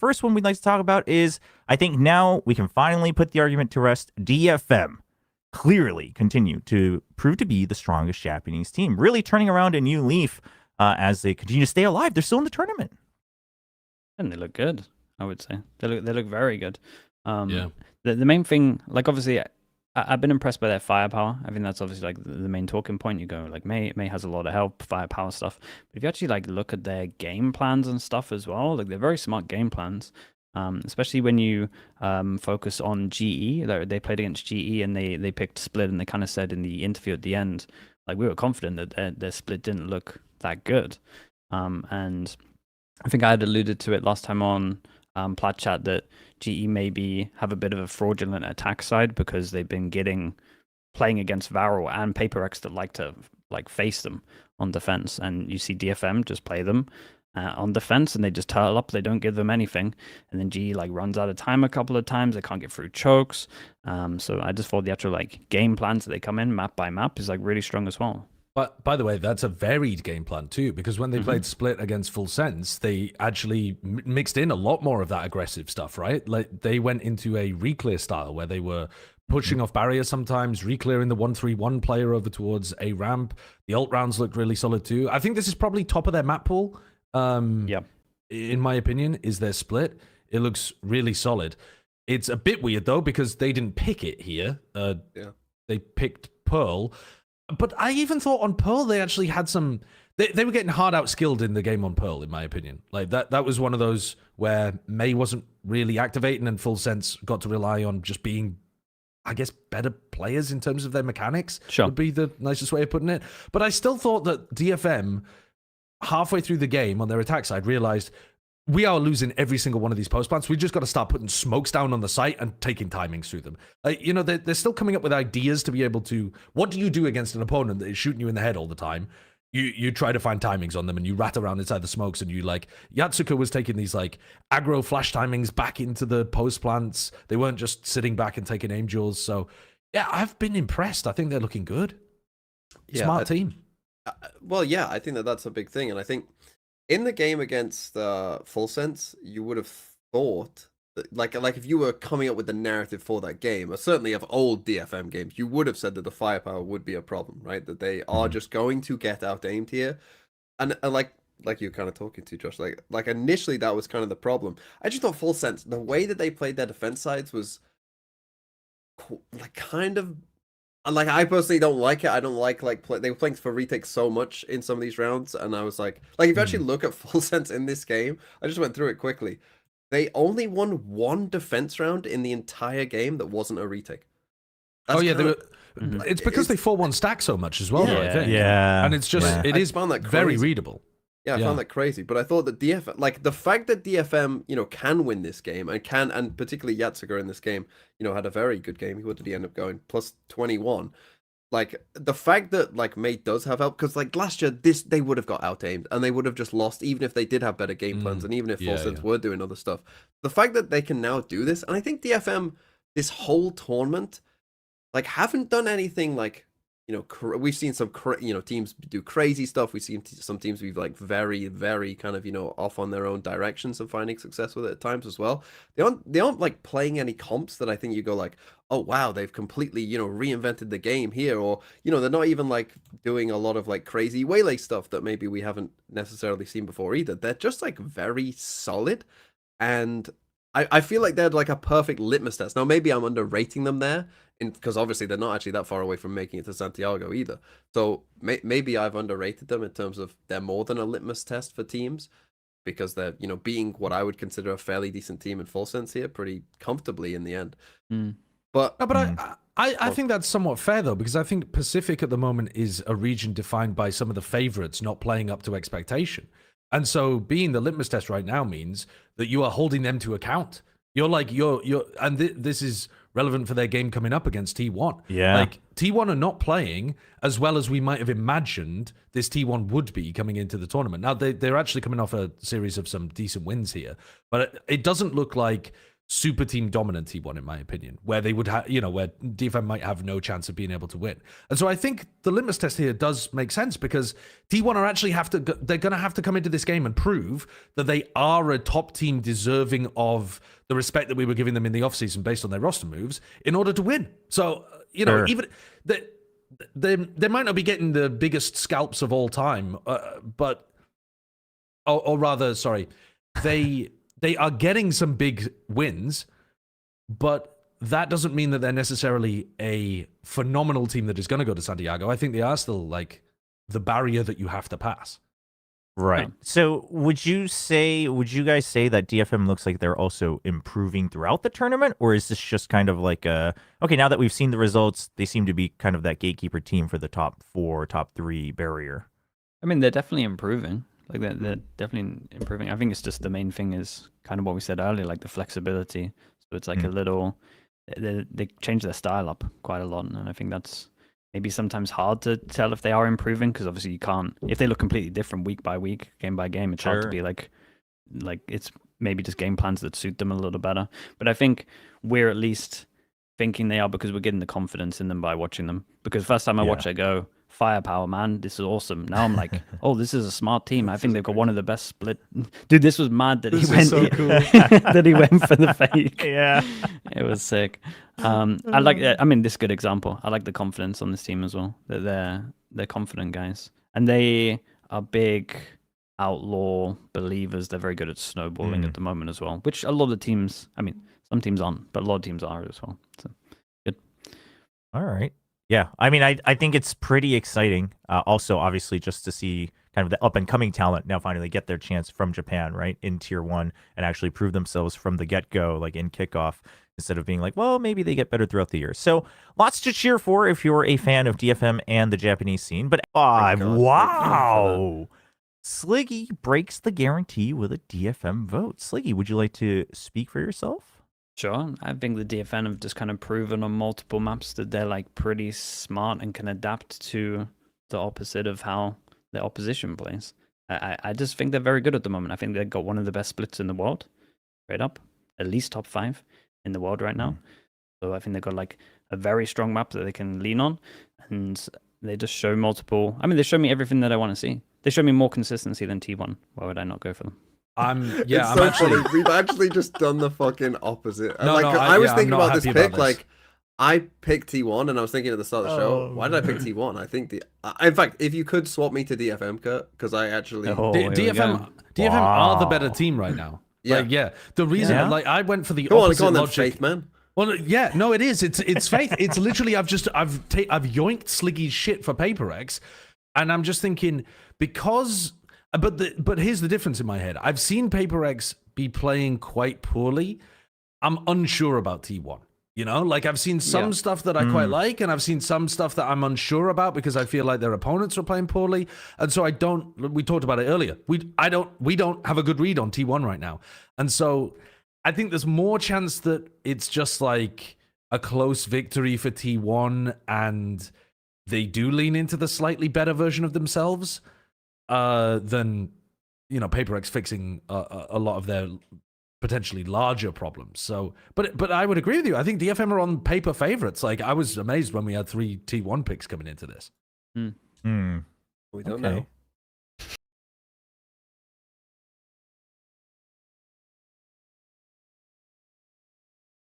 first one we'd like to talk about is, I think now we can finally put the argument to rest. DFM clearly continue to prove to be the strongest Japanese team, really turning around a new leaf as they continue to stay alive. They're still in the tournament. And they look good, I would say. They look very good. Yeah. The main thing, like obviously, I've been impressed by their firepower. I think that's obviously like the main talking point. You go like May has a lot of help, firepower stuff. But if you actually like look at their game plans and stuff as well, like they're very smart game plans. Especially when you focus on GE. They played against GE and they picked Split, and they kind of said in the interview at the end, like we were confident that their Split didn't look that good. And I think I had alluded to it last time on Plat Chat that GE maybe have a bit of a fraudulent attack side because they've been playing against Varel and PaperX that like to face them on defense, and you see DFM just play them on defense and they just turtle up. They don't give them anything, and then GE like runs out of time a couple of times. They can't get through chokes. So I just thought the actual like game plans that they come in map by map is like really strong as well. But by the way, that's a varied game plan too, because when they played Split against Full Sense, they actually mixed in a lot more of that aggressive stuff, right? Like they went into a reclear style where they were pushing off barriers sometimes, reclearing the 1-3-1 player over towards a ramp. The ult rounds looked really solid too. I think this is probably top of their map pool. In my opinion, is their Split. It looks really solid. It's a bit weird though, because they didn't pick it here. They picked Pearl. But I even thought on Pearl, they actually had some... They were getting hard outskilled in the game on Pearl, in my opinion. Like that was one of those where May wasn't really activating and Full Sense got to rely on just being, I guess, better players in terms of their mechanics. Sure. Would be the nicest way of putting it. But I still thought that DFM, halfway through the game on their attack side, realized we are losing every single one of these post plants. We just got to start putting smokes down on the site and taking timings through them. They're still coming up with ideas to be able to... What do you do against an opponent that is shooting you in the head all the time? You try to find timings on them and you rat around inside the smokes, and you like... Yatsuka was taking these like aggro flash timings back into the post plants. They weren't just sitting back and taking aim duels. So yeah, I've been impressed. I think they're looking good. Smart team. Well, yeah, I think that's a big thing. And I think in the game against Full Sense, you would have thought that, like if you were coming up with the narrative for that game, or certainly of old DFM games, you would have said that the firepower would be a problem, right? That they are just going to get out aimed here, and like you're kind of talking to Josh, like initially that was kind of the problem. I just thought Full Sense, the way that they played their defense sides was like kind of. Like, I personally don't like it. I don't like they were playing for retakes so much in some of these rounds, and I was like if you actually look at Full Sense in this game, I just went through it quickly. They only won one defense round in the entire game that wasn't a retake. It's because they 4-1 stack so much as well, though, I think. Yeah. And it's just, it is very readable. Yeah, I found that crazy, but I thought that DFM, like the fact that DFM, can win this game and particularly Yatsuga in this game, had a very good game. What did he end up going? Plus 21. Like the fact that like May does have help, because like last year they would have got out aimed and they would have just lost even if they did have better game plans and even if Full Sense were doing other stuff. The fact that they can now do this, and I think DFM this whole tournament like haven't done anything like. We've seen some, teams do crazy stuff. We've seen some teams be like very, very kind of, off on their own directions and finding success with it at times as well. They aren't like playing any comps that I think you go like, oh wow, they've completely, reinvented the game here, or they're not even like doing a lot of like crazy waylay stuff that maybe we haven't necessarily seen before either. They're just like very solid, and I feel like they're like a perfect litmus test. Now maybe I'm underrating them there, because obviously they're not actually that far away from making it to Santiago either. So maybe I've underrated them in terms of they're more than a litmus test for teams, because they're being what I would consider a fairly decent team in Full Sense here, pretty comfortably in the end. But I think that's somewhat fair though, because I think Pacific at the moment is a region defined by some of the favorites not playing up to expectation. And so being the litmus test right now means that you are holding them to account. This is relevant for their game coming up against T1. Yeah. Like T1 are not playing as well as we might have imagined this T1 would be coming into the tournament. Now they're actually coming off a series of some decent wins here, but it doesn't look like super team dominant T1 in my opinion, where they would have, where DFM might have no chance of being able to win. And so I think the litmus test here does make sense because T1 are actually they're going to have to come into this game and prove that they are a top team deserving of the respect that we were giving them in the offseason based on their roster moves in order to win. So, Sure. even they might not be getting the biggest scalps of all time, but, or rather, sorry, they are getting some big wins, but that doesn't mean that they're necessarily a phenomenal team that is going to go to Santiago. I think they are still like the barrier that you have to pass. Right. Yeah. So would you guys say that DFM looks like they're also improving throughout the tournament, or is this just kind of like okay, now that we've seen the results, they seem to be kind of that gatekeeper team for the top 4, top 3 barrier? I mean, they're definitely improving. Like they're definitely improving. I think it's just the main thing is kind of what we said earlier, like the flexibility. So it's like a little, they change their style up quite a lot, and I think that's maybe sometimes hard to tell if they are improving because obviously you can't, if they look completely different week by week, game by game, it's hard to be like it's maybe just game plans that suit them a little better. But I think we're at least thinking they are because we're getting the confidence in them by watching them. Because first time I watch, I go, firepower, man, this is awesome. Now I'm like, oh, this is a smart team. I think they've got one of the best split. Dude, this was mad that he went so cool. that he went for the fake. Yeah. It was sick. I like, I mean, this is a good example. I like the confidence on this team as well. That they're confident guys, and they are big outlaw believers. They're very good at snowballing at the moment as well, which a lot of teams, I mean, some teams aren't, but a lot of teams are as well. So good. All right. Yeah, I mean, I think it's pretty exciting. Also, obviously, just to see kind of the up and coming talent now finally get their chance from Japan, right, in Tier 1 and actually prove themselves from the get go, like in kickoff, instead of being like, well, maybe they get better throughout the year. So lots to cheer for if you're a fan of DFM and the Japanese scene. But wow, Sliggy breaks the guarantee with a DFM vote. Sliggy, would you like to speak for yourself? Sure. I think the DFN have just kind of proven on multiple maps that they're like pretty smart and can adapt to the opposite of how the opposition plays. I just think they're very good at the moment. I think they've got one of the best splits in the world, straight up, at least top 5 in the world right now. So I think they've got like a very strong map that they can lean on, and they just show multiple. I mean, they show me everything that I want to see. They show me more consistency than T1. Why would I not go for them? It's so funny. We've actually just done the fucking opposite. I was thinking about this pick. Like, I picked T1, and I was thinking at the start of the show, why did I pick T1? I think in fact, if you could swap me to DFM, Kurt, because I actually DFM are the better team right now. Yeah, the reason I went for the go opposite on, logic. Faith, man. Well, yeah, no, it is. It's Faith. It's literally I've yoinked Sliggy's shit for Paper X, and I'm just thinking because. But here's the difference in my head. I've seen Paper X be playing quite poorly. I'm unsure about T1. Like I've seen some stuff that I quite like, and I've seen some stuff that I'm unsure about because I feel like their opponents are playing poorly. And so we talked about it earlier. We don't have a good read on T1 right now. And so I think there's more chance that it's just like a close victory for T1 and they do lean into the slightly better version of themselves. Than Paper X fixing a lot of their potentially larger problems. So, but I would agree with you. I think DFM are on paper favorites. Like I was amazed when we had 3 T1 picks coming into this. We don't know.